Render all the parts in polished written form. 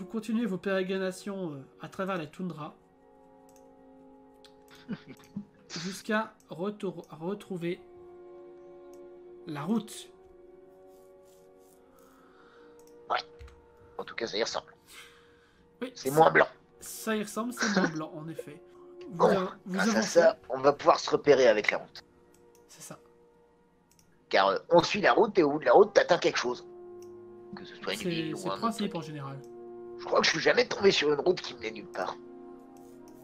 continuez vos pérégrinations à travers la toundra jusqu'à retrouver la route. Ouais. En tout cas, ça y ressemble. Oui, C'est moins blanc. Ça y ressemble, c'est moins blanc, en effet. Bon, grâce à ça, on va pouvoir se repérer avec la route. C'est ça. Car on suit la route et au bout de la route, t'atteins quelque chose. Que ce soit une ville ou C'est un le principe autre en général. Je crois que je suis jamais tombé sur une route qui menait nulle part.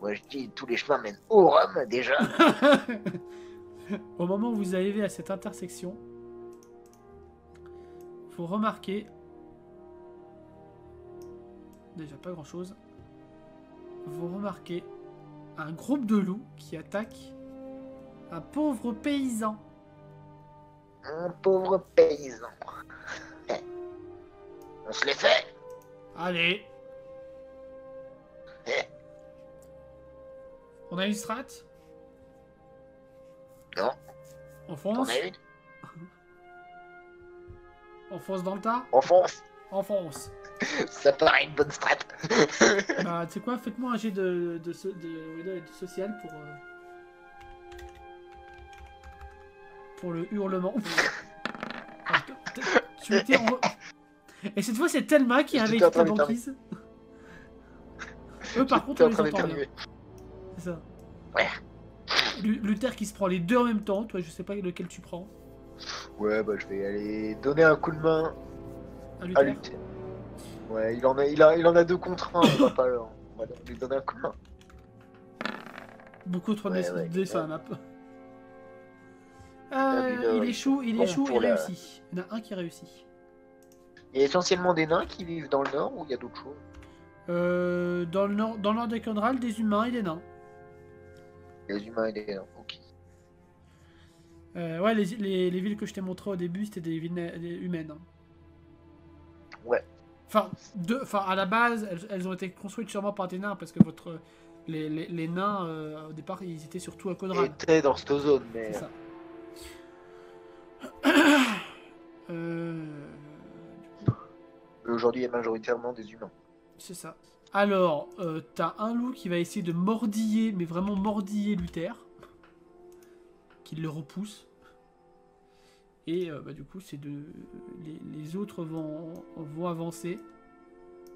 Moi, je dis tous les chemins mènent au Rhum, déjà. Au moment où vous arrivez à cette intersection, vous remarquez... Déjà pas grand chose. Vous remarquez un groupe de loups qui attaque un pauvre paysan. Un pauvre paysan. On se les fait. Allez, Eh, on a une strat. non, On t'en fonce. as une. On fonce dans le tas. On fonce. On fonce. Ça paraît une bonne strat. Bah, tu sais quoi, faites-moi un jet de social pour le hurlement. Ah, tu étais en... Et cette fois, c'est Thelma qui est avec J'étais en ta train banquise. Eux, par contre, on les entend bien. C'est ça. Ouais. Luther qui se prend les deux en même temps. Toi, je sais pas lequel tu prends. Ouais, bah je vais aller donner un coup de main À à Luther. Luther. Ouais, il en a 2 contre 1, on va pas on va lui donner un coup de main. Beaucoup trop Ouais, dés sur la map. Abuseur, Il échoue, il échoue pour et la- réussit. Il y en a un qui réussit. Il y a essentiellement des nains qui vivent dans le nord ou il y a d'autres choses? Dans le nord des Condrals, des humains et des nains. Les humains et des nains, ok. Ouais, les villes que je t'ai montrées au début, c'était des villes humaines. Hein. Ouais. Enfin, à la base, elles ont été construites sûrement par des nains, parce que les nains, au départ, ils étaient surtout à Conrad. Était dans cette zone, mais... C'est ça. Aujourd'hui, il y a majoritairement des humains. C'est ça. Alors, t'as un loup qui va essayer de mordiller, mais vraiment mordiller Luther. Qui le repousse. Et du coup, les autres vont avancer.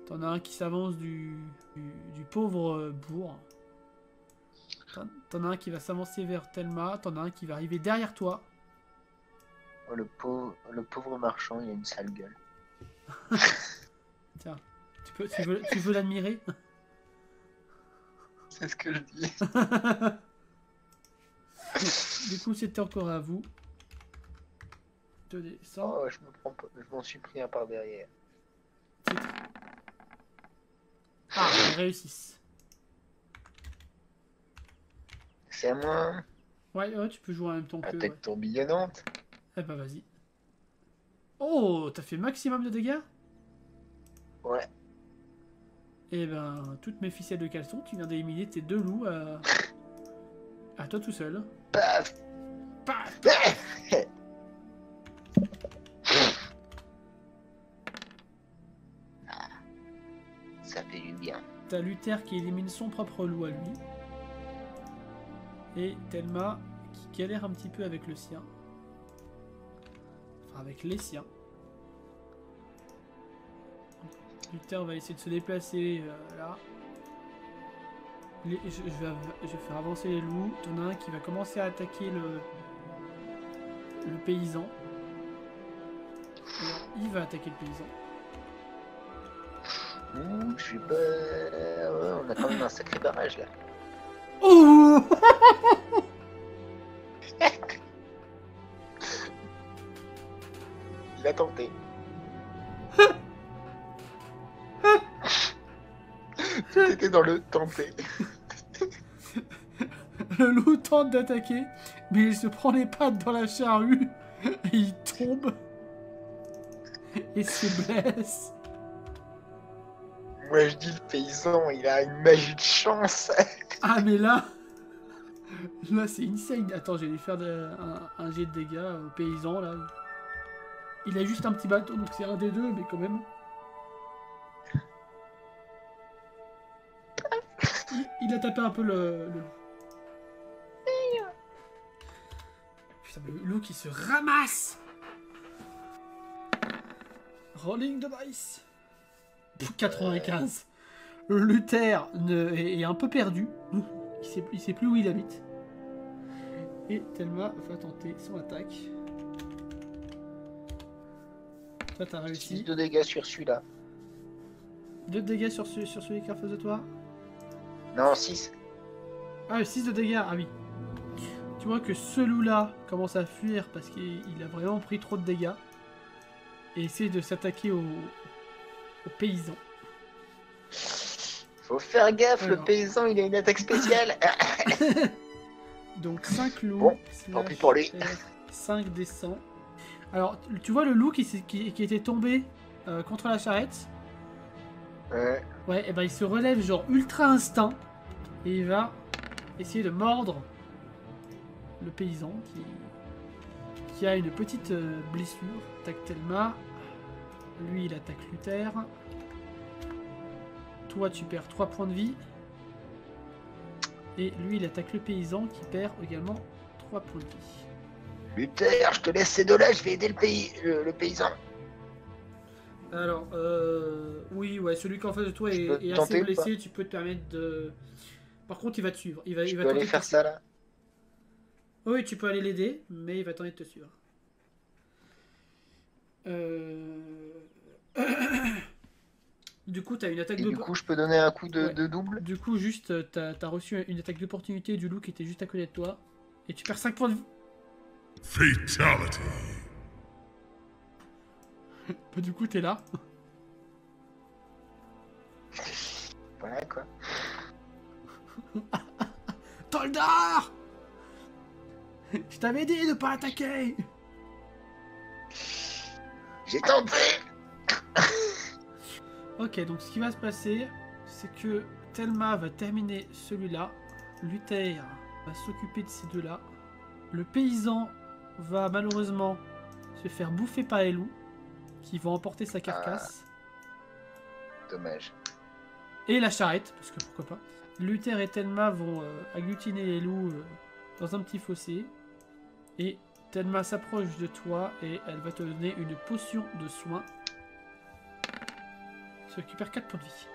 T'en as un qui s'avance du pauvre bourg. T'en as un qui va s'avancer vers Thelma. T'en as un qui va arriver derrière toi. Oh, le pauvre marchand, il a une sale gueule. Tiens, tu veux l'admirer? C'est ce que je dis. Du coup, c'était encore à vous. De descendre. Oh, je m'en suis pris un par derrière. Ah, ils réussissent. C'est à moi. Ouais, tu peux jouer en même temps que... Attaque Ouais. tourbillonnante. Eh bah vas-y. Oh, t'as fait maximum de dégâts? Ouais. Eh ben, toutes mes ficelles de caleçon, tu viens d'éliminer tes 2 loups à toi tout seul. Paf. Paf. Ça fait du bien. T'as Luther qui élimine son propre loup à lui. Et Thelma qui galère un petit peu avec le sien. Enfin, avec les siens. Luther va essayer de se déplacer là. Je vais faire avancer les loups. T'en as un qui va commencer à attaquer le paysan. Alors, il va attaquer le paysan. Ouh, je suis pas... Ouais, on a quand même un sacré barrage là. Oh. Il a tenté. Tout était dans le tenter. Le loup tente d'attaquer, mais il se prend les pattes dans la charrue et il tombe et se blesse. Moi je dis le paysan, il a une magie de chance. Ah mais là c'est insane. Attends, je vais lui faire un jet de dégâts au paysan là. Il a juste un petit bâton, donc c'est un des deux, mais quand même. il a tapé un peu le loup. Putain, mais le loup qui se ramasse. Rolling the dice. 95. Luther est un peu perdu. Il sait plus où il habite. Et Thelma va tenter son attaque. Toi, t'as réussi. 6 de dégâts sur celui-là. 2 de dégâts sur celui qui est en face de toi. Non, 6. Ah, 6 de dégâts. Ah oui. Tu vois que ce loup-là commence à fuir parce qu'il a vraiment pris trop de dégâts. Et essaie de s'attaquer aux paysans. Faut faire gaffe, Alors. le paysan, il a une attaque spéciale. Donc 5 loups. Bon, tant pis pour lui. 5 descend. Alors, tu vois le loup qui était tombé contre la charrette. Ouais, et ben il se relève genre ultra instinct. Et il va essayer de mordre le paysan qui a une petite blessure. Attaque Thelma. Lui, il attaque Luther. Toi, tu perds 3 points de vie. Et lui, il attaque le paysan qui perd également 3 points de vie. Luther, je te laisse ces deux-là, je vais aider le paysan. Alors, oui, ouais, celui qui est en face de toi est assez tenter ou blessé, tu peux te permettre de... Par contre, il va te suivre. Il va Je peux tenter aller de faire te ça suivre. là. Oui, tu peux aller l'aider, mais il va tenter de te suivre. Du coup, t'as une attaque Et de... du coup, je peux donner un coup Ouais. de double. Du coup, juste, t'as reçu une attaque d'opportunité du loup qui était juste à côté de toi. Et tu perds 5 points de vie. Fatality. Bah, du coup, t'es là. Voilà quoi. Toldar! Je t'avais dit de pas attaquer! J'ai tenté. Ok, donc ce qui va se passer, c'est que Thelma va terminer celui-là. Luther va s'occuper de ces deux-là. Le paysan va malheureusement se faire bouffer par les loups, qui vont emporter sa carcasse. Dommage. Et la charrette, parce que pourquoi pas. Luther et Thelma vont agglutiner les loups dans un petit fossé. Et Thelma s'approche de toi et elle va te donner une potion de soin. Tu récupères 4 points de vie.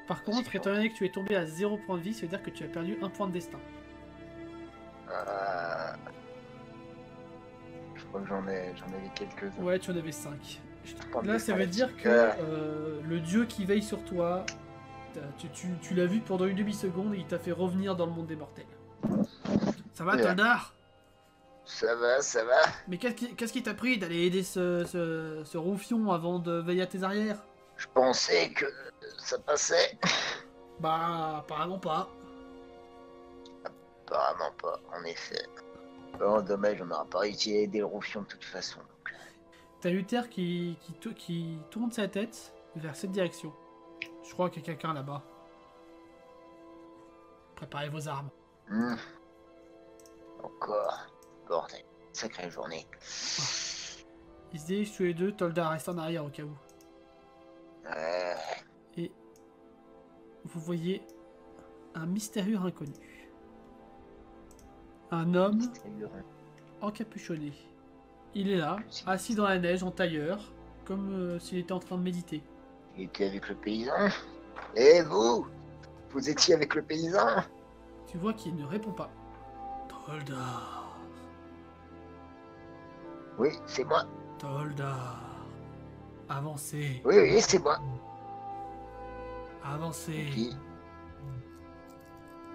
Par contre, étant donné que tu es tombé à 0 point de vie, ça veut dire que tu as perdu 1 point de destin. Je crois que j'en avais quelques-uns. Ouais, tu en avais 5. Point de Là, ça veut destin, dire que le dieu qui veille sur toi, tu l'as vu pendant une demi-seconde et il t'a fait revenir dans le monde des mortels. Ça va, Yeah. Toldar? Ça va, ça va. Mais qu'est-ce qui t'a pris d'aller aider ce roufion avant de veiller à tes arrières? Je pensais que ça passait. Bah, apparemment pas. Apparemment pas, en effet. Bon, dommage, on n'aura pas réussi à aider le roufion de toute façon. Donc. T'as Luther qui tourne sa tête vers cette direction. Je crois qu'il y a quelqu'un là-bas. Préparez vos armes. Encore. Bordel. Sacrée journée. Ils se dirigent tous les deux, Toldar reste en arrière au cas où. Et vous voyez un mystérieux inconnu. Un homme encapuchonné. Il est là, assis dans la neige en tailleur, comme s'il était en train de méditer. Il était avec le paysan. Et vous? Vous étiez avec le paysan? Tu vois qu'il ne répond pas. Toldar. Oui, c'est moi. Toldar. Avancez. Oui, oui, c'est moi. Avancez. Qui?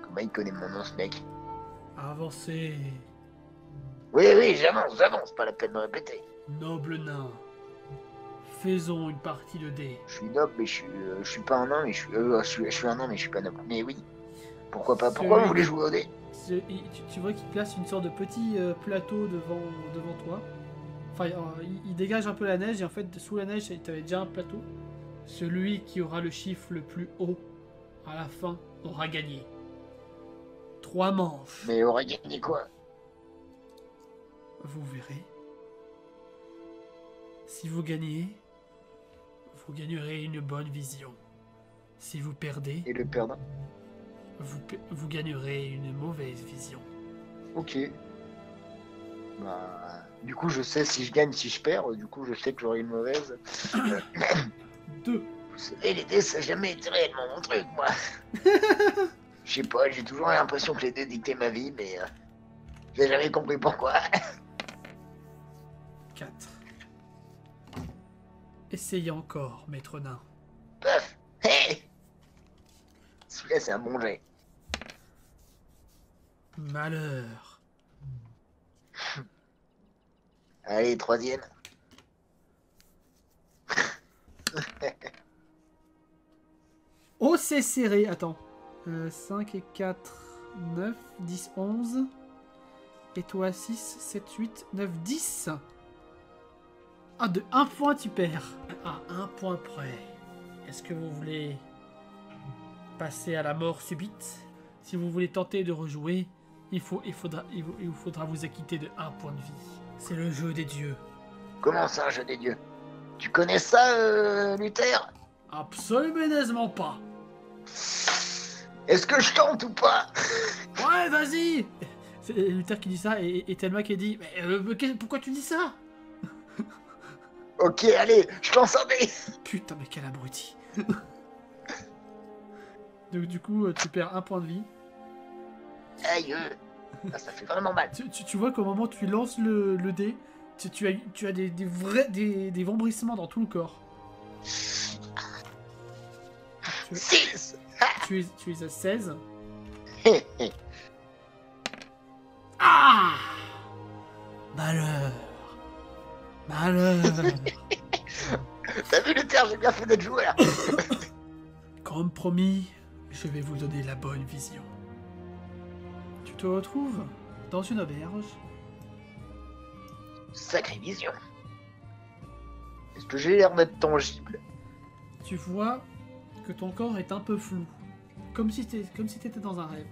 Comment il connaît mon nom, ce mec? Avancez. Oui, oui, j'avance, pas la peine de répéter. Noble nain. Faisons une partie de dés. Je suis noble, mais je suis pas un nain, mais je suis un nain, mais je suis pas noble. Mais oui. Pourquoi pas? Pourquoi vous voulez jouer au dé? Tu vois qu'il place une sorte de petit plateau devant toi. Enfin, il dégage un peu la neige et en fait, sous la neige, tu avais déjà un plateau. Celui qui aura le chiffre le plus haut à la fin aura gagné. 3 manches. Mais aurait gagné quoi? Vous verrez. Si vous gagnez, vous gagnerez une bonne vision. Si vous perdez, Et le perdant? vous gagnerez une mauvaise vision. Ok. Bah, du coup, je sais si je gagne, si je perds. Du coup, je sais que j'aurai une mauvaise. 2. Vous savez, les dés, ça n'a jamais été réellement mon truc, moi. Je sais pas, j'ai toujours l'impression que les dés dictaient ma vie, mais j'ai jamais compris pourquoi. 4. Essayez encore, maître nain. Paf. Hey. Celui-là, c'est un bon jet. Malheur. Allez, troisième. Oh, c'est serré. Attends. 5 et 4, 9, 10, 11. Et toi, 6, 7, 8, 9, 10. Ah, de 1 point, tu perds. À 1 point près. Est-ce que vous voulez passer à la mort subite? Si vous voulez tenter de rejouer, il vous faudra vous acquitter de 1 point de vie. C'est le jeu des dieux. Comment ça, un jeu des dieux? Tu connais ça, Luther? Absolument pas. Est-ce que je tente ou pas? Ouais, vas-y. C'est Luther qui dit ça et Thelma qui dit mais pourquoi tu dis ça? Ok, allez, je lance un dé. Putain, mais quel abruti. Donc du coup, tu perds 1 point de vie. Aïe, ah, ça fait vraiment mal. Tu vois qu'au moment où tu lances le dé, tu as des vombrissements dans tout le corps. 6. Tu es à 16. Ah! Malheur. Malheur. T'as vu, Luther, j'ai bien fait d'être joueur. Comme promis, je vais vous donner la bonne vision. Tu te retrouves dans une auberge. Sacrée vision. Est-ce que j'ai l'air d'être tangible? Tu vois que ton corps est un peu flou. Comme si t'étais dans un rêve.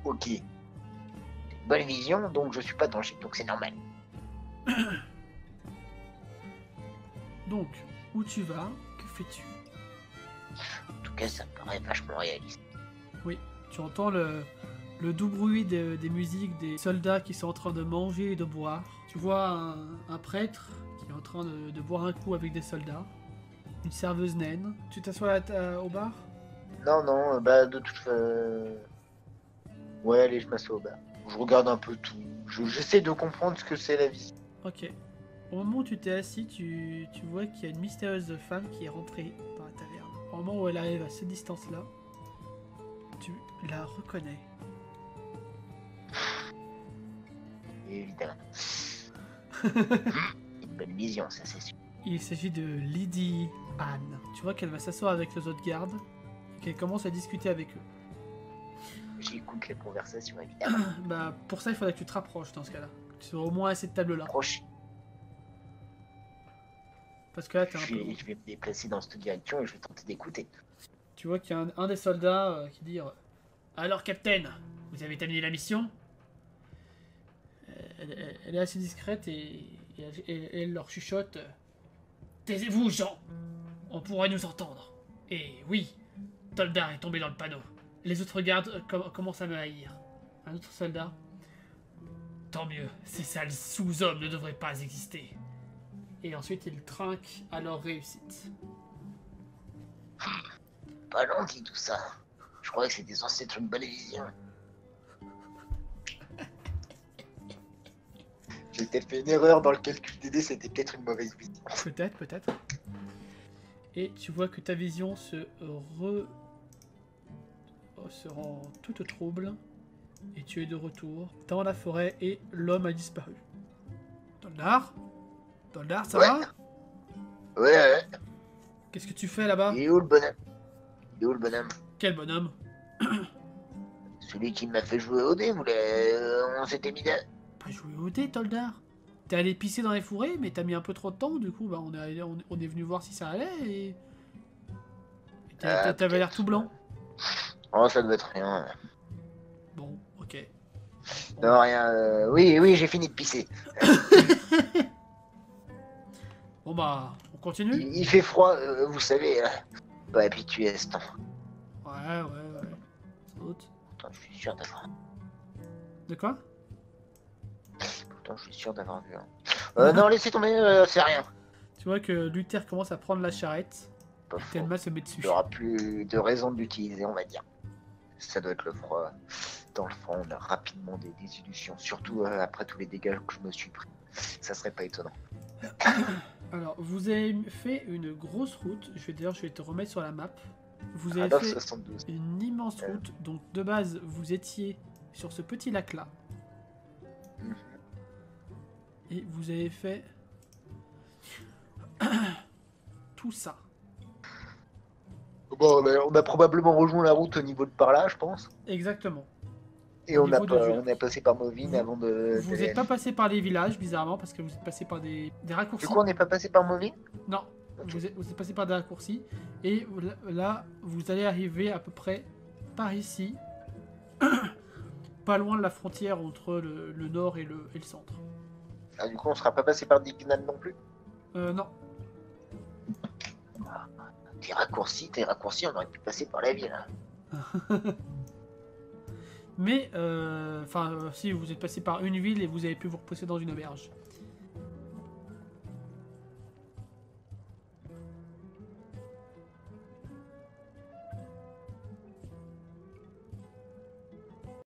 Ok. Bonne vision, donc je suis pas tangible, donc c'est normal. Donc, où tu vas? Que fais-tu? En tout cas, ça me paraît vachement réaliste. Oui, tu entends le doux bruit des musiques des soldats qui sont en train de manger et de boire. Tu vois un prêtre qui est en train de boire un coup avec des soldats. Une serveuse naine. Tu t'assois au bar? Non, bah de toute façon... Ouais, allez, je m'assois au bar. Je regarde un peu tout. J'essaie de comprendre ce que c'est la vie. Ok. Au moment où tu t'es assis, tu vois qu'il y a une mystérieuse femme qui est rentrée dans la taverne. Au moment où elle arrive à cette distance-là, tu la reconnais. Évidemment. Une bonne vision, ça c'est sûr. Il s'agit de Lydie Anne. Tu vois qu'elle va s'asseoir avec les autres gardes et qu'elle commence à discuter avec eux. J'écoute les conversations, évidemment. Bah, pour ça, il faudrait que tu te rapproches dans ce cas-là. Que tu sois au moins à cette table-là. Proche. Parce que là, t'es un Je peu... vais me déplacer dans cette direction et je vais tenter d'écouter. Tu vois qu'il y a un des soldats qui dit alors, capitaine, vous avez terminé la mission? Elle est assez discrète et elle leur chuchote taisez-vous, Jean! On pourrait nous entendre. Et oui, Toldar est tombé dans le panneau. Les autres gardes commencent à me haïr. Un autre soldat. Tant mieux, ces sales sous-hommes ne devraient pas exister. Et ensuite, ils trinquent à leur réussite. Pas gentil tout ça. Je croyais que c'était censé être une bonne vision. J'ai peut-être fait une erreur dans le calcul des dés, c'était peut-être une mauvaise vision. Peut-être. Et tu vois que ta vision se rend toute trouble. Et tu es de retour dans la forêt et l'homme a disparu. Toldar, ça va? Ouais. Qu'est-ce que tu fais là-bas? Il est où le bonhomme? Quel bonhomme? Celui qui m'a fait jouer au dé, on s'était mis là. Pas jouer au dé, Toldar. T'es allé pisser dans les fourrés, mais t'as mis un peu trop de temps, du coup, bah, on est venu voir si ça allait et t'avais l'air tout blanc. Oh, ça doit être rien. Bon, ok. Non, rien. Oui, j'ai fini de pisser. Bon bah, on continue? Il fait froid, vous savez. Pas habitué à ce temps. Ouais. Pourtant, je suis sûr d'avoir... De quoi? Pourtant, je suis sûr d'avoir vu un... non, laissez tomber, c'est rien. Tu vois que Luther commence à prendre la charrette. Pas faux. Thelma se met dessus. Il n'y aura plus de raison de l'utiliser, on va dire. Ça doit être le froid. Dans le froid, on a rapidement des désillusions. Surtout après tous les dégâts que je me suis pris. Ça serait pas étonnant. Alors, vous avez fait une grosse route. Je vais te remettre sur la map. Vous À avez fait 9,72. une immense route. Donc, de base, vous étiez sur ce petit lac-là. Mhm. Et vous avez fait tout ça. Bon, on a probablement rejoint la route au niveau de par là, je pense. Exactement. Et Au on niveau de Villars. a passé par Mauvines avant de... Vous n'êtes pas passé par les villages, bizarrement, parce que vous êtes passé par des raccourcis. Du coup, on n'est pas passé par Mauvines? Non, Ok. vous êtes passé par des raccourcis. Et là, vous allez arriver à peu près par ici. Pas loin de la frontière entre le nord et le centre. Ah, du coup, on sera pas passé par Dignam non plus? Non. T'es raccourci, on aurait pu passer par la ville. Mais, si, vous êtes passé par une ville et vous avez pu vous reposer dans une auberge.